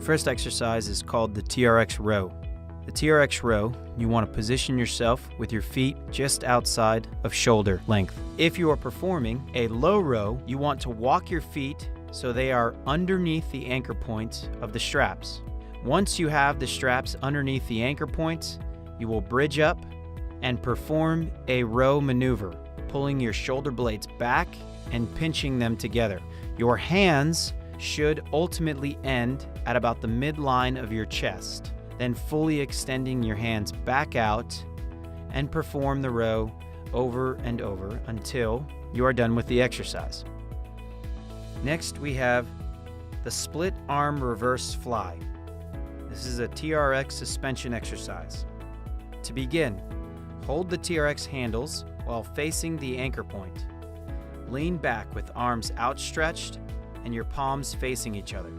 First exercise is called the TRX row. The TRX row, you want to position yourself with your feet just outside of shoulder length. If you are performing a low row, you want to walk your feet so they are underneath the anchor points of the straps. Once you have the straps underneath the anchor points, you will bridge up and perform a row maneuver, pulling your shoulder blades back and pinching them together. Your hands should ultimately end at about the midline of your chest, then fully extending your hands back out and perform the row over and over until you are done with the exercise. Next, we have the split arm reverse fly. This is a TRX suspension exercise. To begin, hold the TRX handles while facing the anchor point. Lean back with arms outstretched and your palms facing each other.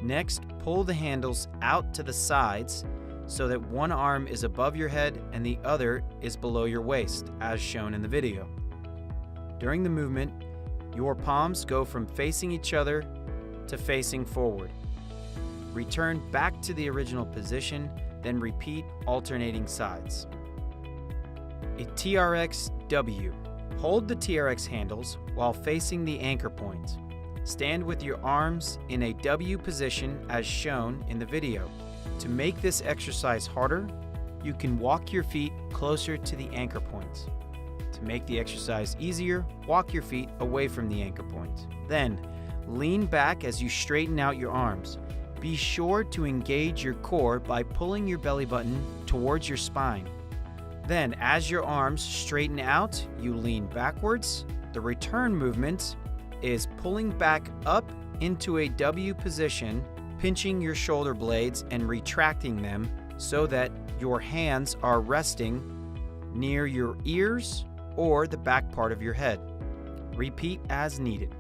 Next, pull the handles out to the sides so that one arm is above your head and the other is below your waist, as shown in the video. During the movement, your palms go from facing each other to facing forward. Return back to the original position, then repeat alternating sides. A TRX W. Hold the TRX handles while facing the anchor point. Stand with your arms in a W position as shown in the video. To make this exercise harder, you can walk your feet closer to the anchor points. To make the exercise easier, walk your feet away from the anchor points. Then, lean back as you straighten out your arms. Be sure to engage your core by pulling your belly button towards your spine. Then, as your arms straighten out, you lean backwards. The return movement is pulling back up into a W position, pinching your shoulder blades and retracting them so that your hands are resting near your ears or the back part of your head. Repeat as needed.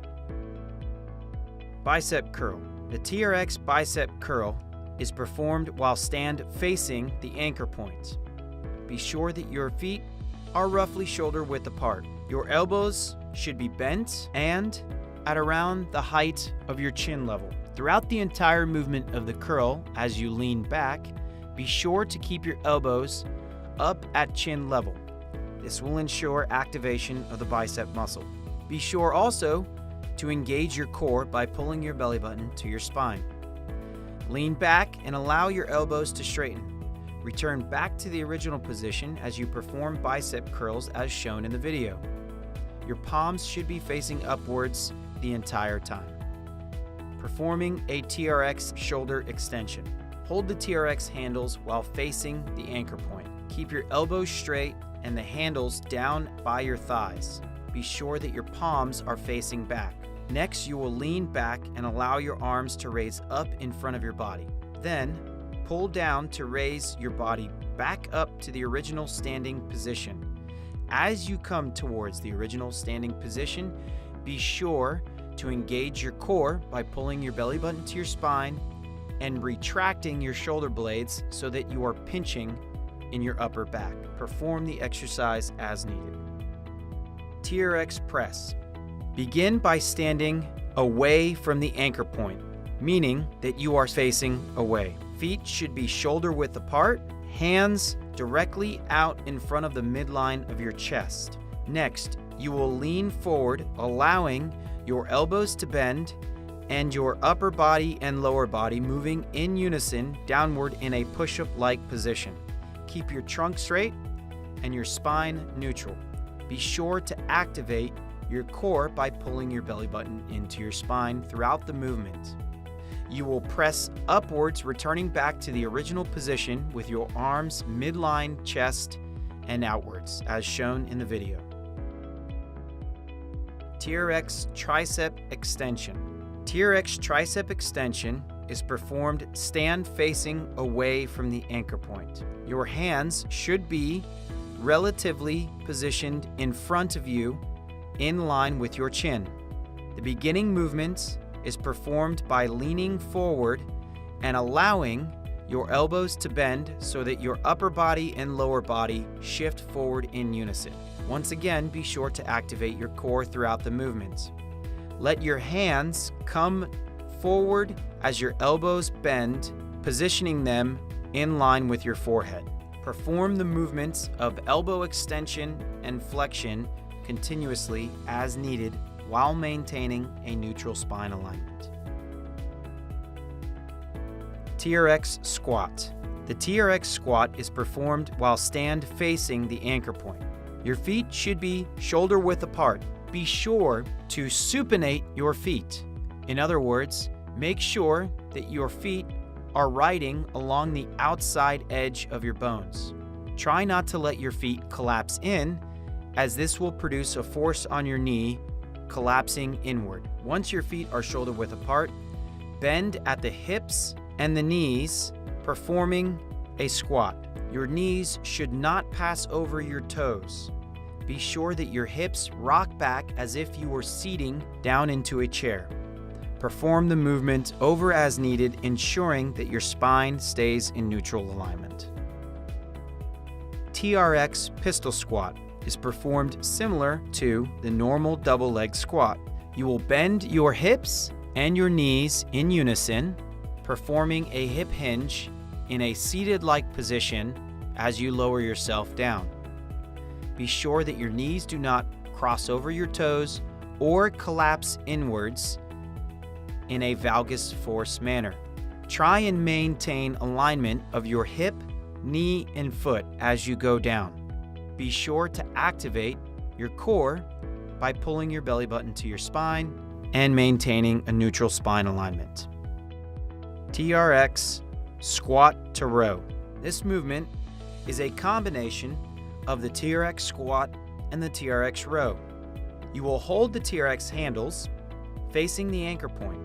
Bicep curl. The TRX bicep curl is performed while stand facing the anchor points. Be sure that your feet are roughly shoulder width apart. Your elbows should be bent and at around the height of your chin level. Throughout the entire movement of the curl, as you lean back, be sure to keep your elbows up at chin level. This will ensure activation of the bicep muscle. Be sure also to engage your core by pulling your belly button to your spine. Lean back and allow your elbows to straighten. Return back to the original position as you perform bicep curls as shown in the video. Your palms should be facing upwards the entire time. Performing a TRX shoulder extension. Hold the TRX handles while facing the anchor point. Keep your elbows straight and the handles down by your thighs. Be sure that your palms are facing back. Next, you will lean back and allow your arms to raise up in front of your body. Then, pull down to raise your body back up to the original standing position. As you come towards the original standing position, be sure to engage your core by pulling your belly button to your spine and retracting your shoulder blades so that you are pinching in your upper back. Perform the exercise as needed. TRX press. Begin by standing away from the anchor point, meaning that you are facing away. Feet should be shoulder width apart, hands directly out in front of the midline of your chest. Next, you will lean forward, allowing your elbows to bend and your upper body and lower body moving in unison downward in a push-up-like position. Keep your trunk straight and your spine neutral. Be sure to activate your core by pulling your belly button into your spine throughout the movement. You will press upwards, returning back to the original position with your arms midline, chest, and outwards, as shown in the video. TRX tricep extension. TRX tricep extension is performed stand facing away from the anchor point. Your hands should be relatively positioned in front of you in line with your chin. The beginning movement is performed by leaning forward and allowing your elbows to bend so that your upper body and lower body shift forward in unison. Once again, be sure to activate your core throughout the movement. Let your hands come forward as your elbows bend, positioning them in line with your forehead. Perform the movements of elbow extension and flexion continuously as needed while maintaining a neutral spine alignment. TRX squat. The TRX squat is performed while stand facing the anchor point. Your feet should be shoulder width apart. Be sure to supinate your feet. In other words, make sure that your feet are riding along the outside edge of your bones. Try not to let your feet collapse in, as this will produce a force on your knee, collapsing inward. Once your feet are shoulder width apart, bend at the hips and the knees, performing a squat. Your knees should not pass over your toes. Be sure that your hips rock back as if you were seating down into a chair. Perform the movement over as needed, ensuring that your spine stays in neutral alignment. TRX pistol squat is performed similar to the normal double leg squat. You will bend your hips and your knees in unison, performing a hip hinge in a seated-like position as you lower yourself down. Be sure that your knees do not cross over your toes or collapse inwards in a valgus force manner. Try and maintain alignment of your hip, knee, and foot as you go down. Be sure to activate your core by pulling your belly button to your spine and maintaining a neutral spine alignment. TRX squat to row. This movement is a combination of the TRX squat and the TRX row. You will hold the TRX handles facing the anchor point.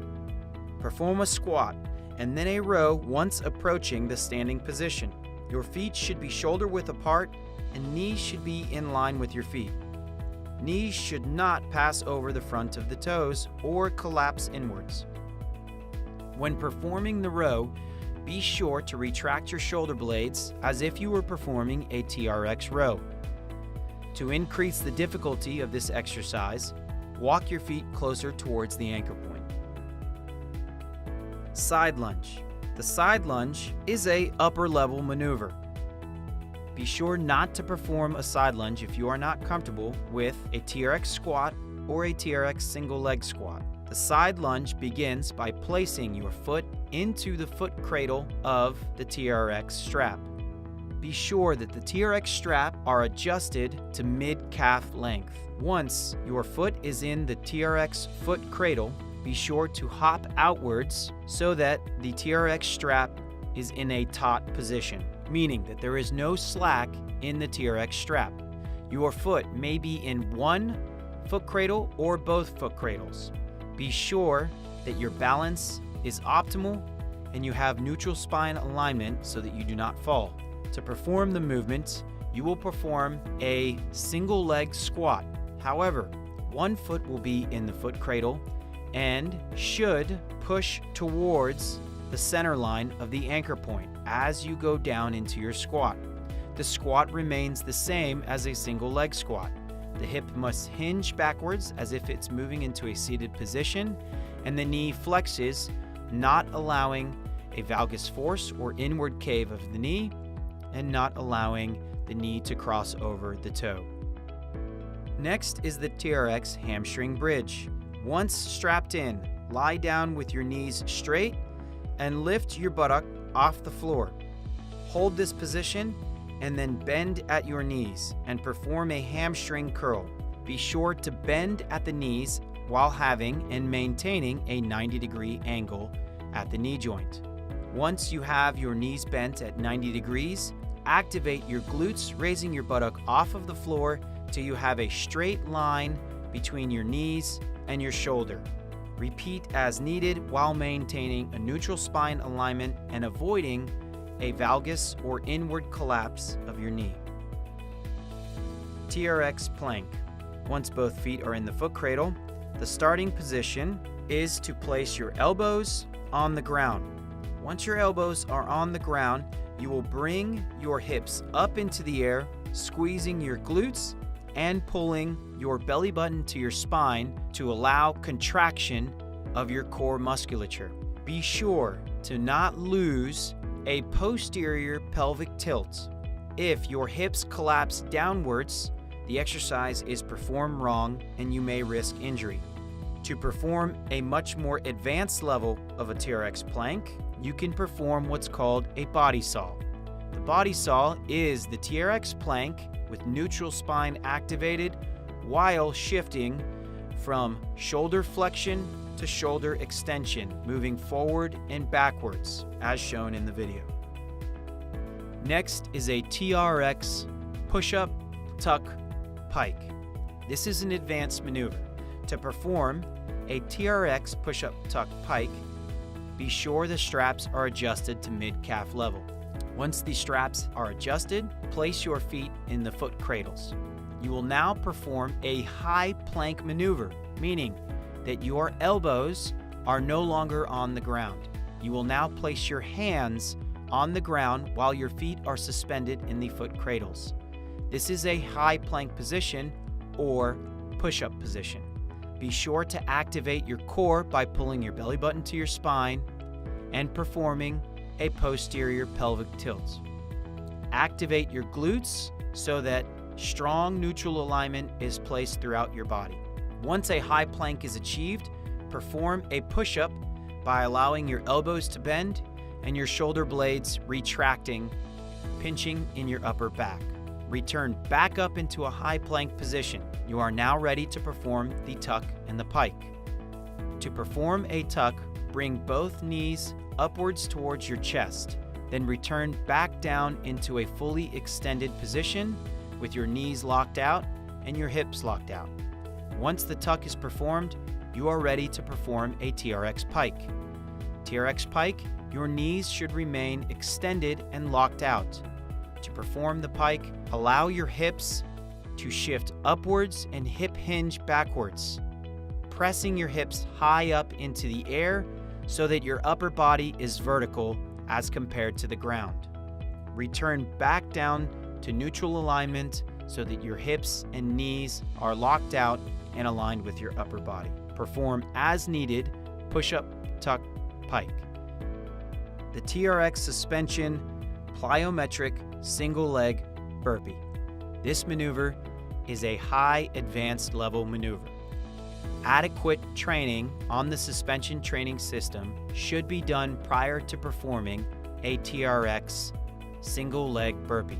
Perform a squat and then a row once approaching the standing position. Your feet should be shoulder width apart and knees should be in line with your feet. Knees should not pass over the front of the toes or collapse inwards. When performing the row, be sure to retract your shoulder blades as if you were performing a TRX row. To increase the difficulty of this exercise, walk your feet closer towards the anchor point. Side lunge. The side lunge is a upper level maneuver. Be sure not to perform a side lunge if you are not comfortable with a TRX squat or a TRX single leg squat. The side lunge begins by placing your foot into the foot cradle of the TRX strap. Be sure that the TRX strap are adjusted to mid-calf length. Once your foot is in the TRX foot cradle, be sure to hop outwards so that the TRX strap is in a taut position, meaning that there is no slack in the TRX strap. Your foot may be in one foot cradle or both foot cradles. Be sure that your balance is optimal and you have neutral spine alignment so that you do not fall. To perform the movement, you will perform a single leg squat. However, one foot will be in the foot cradle and should push towards the center line of the anchor point as you go down into your squat. The squat remains the same as a single leg squat. The hip must hinge backwards as if it's moving into a seated position, and the knee flexes, not allowing a valgus force or inward cave of the knee, and not allowing the knee to cross over the toe. Next is the TRX hamstring bridge. Once strapped in, lie down with your knees straight and lift your buttock off the floor. Hold this position and then bend at your knees and perform a hamstring curl. Be sure to bend at the knees while having and maintaining a 90-degree angle at the knee joint. Once you have your knees bent at 90 degrees, activate your glutes, raising your buttock off of the floor till you have a straight line between your knees and your shoulder. Repeat as needed while maintaining a neutral spine alignment and avoiding a valgus or inward collapse of your knee. TRX plank. Once both feet are in the foot cradle, the starting position is to place your elbows on the ground. Once your elbows are on the ground, you will bring your hips up into the air, squeezing your glutes and pulling your belly button to your spine to allow contraction of your core musculature. Be sure to not lose a posterior pelvic tilt. If your hips collapse downwards, the exercise is performed wrong and you may risk injury. To perform a much more advanced level of a TRX plank, you can perform what's called a body saw. The body saw is the TRX plank with neutral spine activated while shifting from shoulder flexion to shoulder extension, moving forward and backwards, as shown in the video. Next is a TRX push-up, tuck, pike. This is an advanced maneuver. To perform a TRX push-up, tuck, pike, be sure the straps are adjusted to mid-calf level. Once the straps are adjusted, place your feet in the foot cradles. You will now perform a high plank maneuver, meaning that your elbows are no longer on the ground. You will now place your hands on the ground while your feet are suspended in the foot cradles. This is a high plank position or push-up position. Be sure to activate your core by pulling your belly button to your spine and performing a posterior pelvic tilt. Activate your glutes so that strong neutral alignment is placed throughout your body. Once a high plank is achieved, perform a push-up by allowing your elbows to bend and your shoulder blades retracting, pinching in your upper back. Return back up into a high plank position. You are now ready to perform the tuck and the pike. To perform a tuck, bring both knees upwards towards your chest, then return back down into a fully extended position with your knees locked out and your hips locked out. Once the tuck is performed, you are ready to perform a TRX pike. TRX pike, your knees should remain extended and locked out. To perform the pike, allow your hips to shift upwards and hip hinge backwards, pressing your hips high up into the air so that your upper body is vertical as compared to the ground. Return back down to neutral alignment so that your hips and knees are locked out and aligned with your upper body. Perform as needed, push-up, tuck, pike. The TRX suspension plyometric single leg burpee. This maneuver is a high advanced level maneuver. Adequate training on the suspension training system should be done prior to performing a TRX single leg burpee.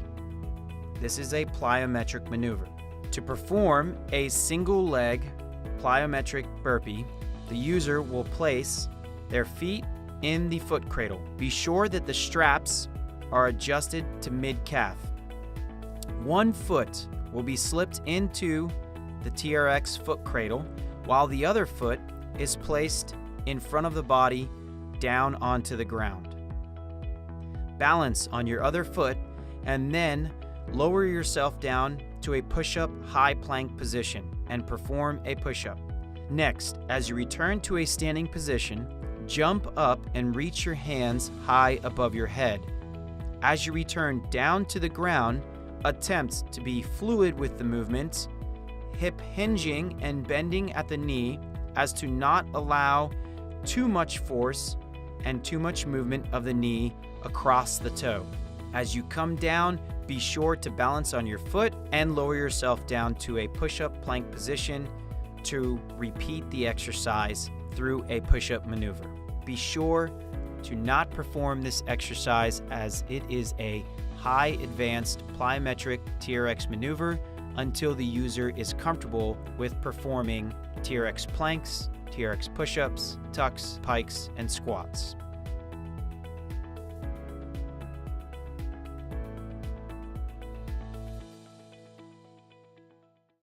This is a plyometric maneuver. To perform a single leg plyometric burpee, the user will place their feet in the foot cradle. Be sure that the straps are adjusted to mid-calf. One foot will be slipped into the TRX foot cradle while the other foot is placed in front of the body down onto the ground. Balance on your other foot and then lower yourself down to a push-up high plank position and perform a push-up. Next, as you return to a standing position, jump up and reach your hands high above your head. As you return down to the ground, attempt to be fluid with the movement, hip hinging and bending at the knee as to not allow too much force and too much movement of the knee across the toe. As you come down, be sure to balance on your foot and lower yourself down to a push-up plank position to repeat the exercise through a push-up maneuver. Be sure to not perform this exercise as it is a high advanced plyometric TRX maneuver until the user is comfortable with performing TRX planks, TRX push-ups, tucks, pikes, and squats.